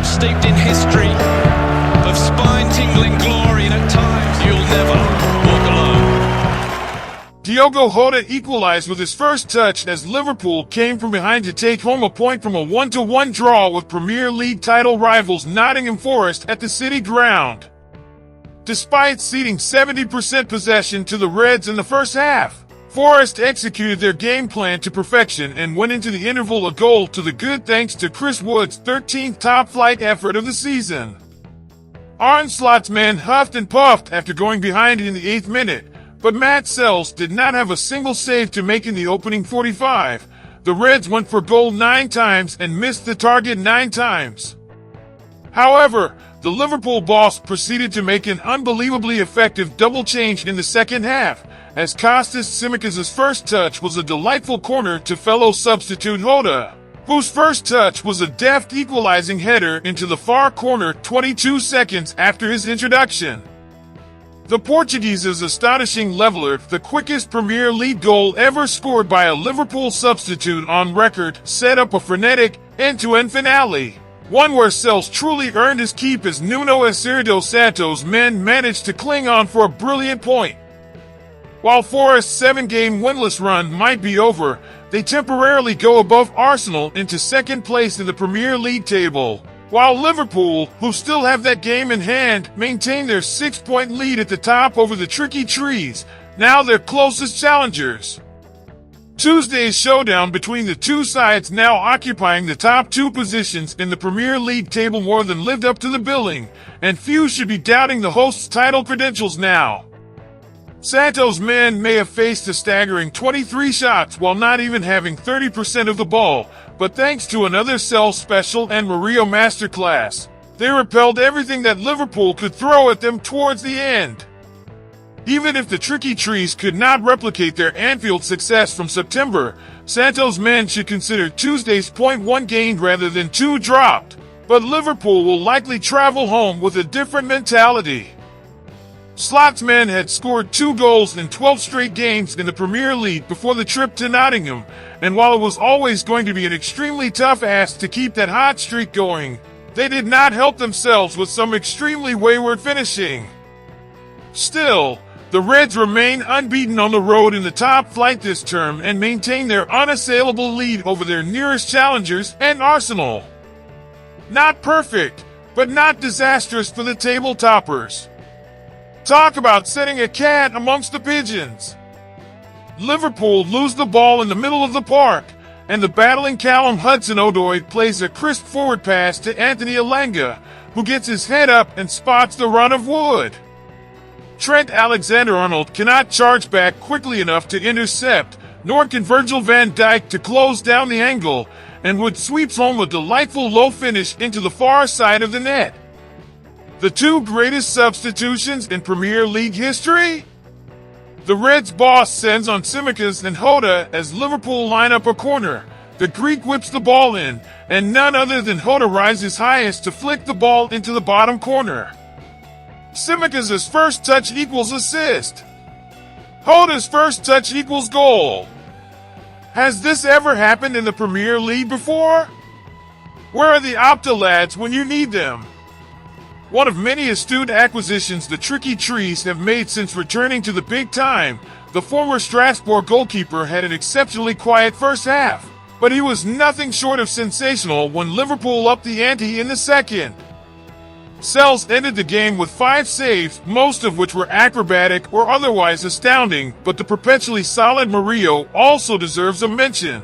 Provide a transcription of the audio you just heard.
steeped in history of spine-tingling glory, and at times you'll never walk alone. Diogo Jota equalized with his first touch as Liverpool came from behind to take home a point from a 1-1 draw with Premier League title rivals Nottingham Forest at the City Ground. Despite ceding 70% possession to the Reds in the first half, Forest executed their game plan to perfection and went into the interval a goal to the good thanks to Chris Wood's 13th top-flight effort of the season. Arne Slot's men huffed and puffed after going behind in the 8th minute, but Matt Sells did not have a single save to make in the opening 45. The Reds went for goal 9 times and missed the target 9 times. However, the Liverpool boss proceeded to make an unbelievably effective double change in the second half, as Kostas Tsimikas' first touch was a delightful corner to fellow substitute Jota, whose first touch was a deft equalizing header into the far corner 22 seconds after his introduction. The Portuguese's astonishing leveler, the quickest Premier League goal ever scored by a Liverpool substitute on record, set up a frenetic end-to-end finale, one where Sells truly earned his keep as Nuno Espirito Santo's men managed to cling on for a brilliant point. While Forest's 7-game winless run might be over, they temporarily go above Arsenal into second place in the Premier League table, while Liverpool, who still have that game in hand, maintain their 6-point lead at the top over the Tricky Trees, now their closest challengers. Tuesday's showdown between the two sides now occupying the top 2 positions in the Premier League table more than lived up to the billing, and few should be doubting the host's title credentials now. Santo's men may have faced a staggering 23 shots while not even having 30% of the ball, but thanks to another Sells special and Murillo masterclass, they repelled everything that Liverpool could throw at them towards the end. Even if the Tricky Trees could not replicate their Anfield success from September, Santo's men should consider Tuesday's 0.1 gained rather than 2 dropped, but Liverpool will likely travel home with a different mentality. Slot's men had scored 2 goals in 12 straight games in the Premier League before the trip to Nottingham, and while it was always going to be an extremely tough ask to keep that hot streak going, they did not help themselves with some extremely wayward finishing. Still, the Reds remain unbeaten on the road in the top flight this term and maintain their unassailable lead over their nearest challengers and Arsenal. Not perfect, but not disastrous for the table toppers. Talk about setting a cat amongst the pigeons. Liverpool lose the ball in the middle of the park, and the battling Callum Hudson-Odoi plays a crisp forward pass to Anthony Elanga, who gets his head up and spots the run of Wood. Trent Alexander-Arnold cannot charge back quickly enough to intercept, nor can Virgil van Dijk to close down the angle, and Wood sweeps home a delightful low finish into the far side of the net. The 2 greatest substitutions in Premier League history? The Reds' boss sends on Tsimikas and Jota as Liverpool line up a corner. The Greek whips the ball in, and none other than Jota rises highest to flick the ball into the bottom corner. Tsimikas' first touch equals assist. Jota's first touch equals goal. Has this ever happened in the Premier League before? Where are the Opta lads when you need them? One of many astute acquisitions the Tricky Trees have made since returning to the big time, the former Strasbourg goalkeeper had an exceptionally quiet first half, but he was nothing short of sensational when Liverpool upped the ante in the second. Sells ended the game with 5 saves, most of which were acrobatic or otherwise astounding, but the perpetually solid Murillo also deserves a mention.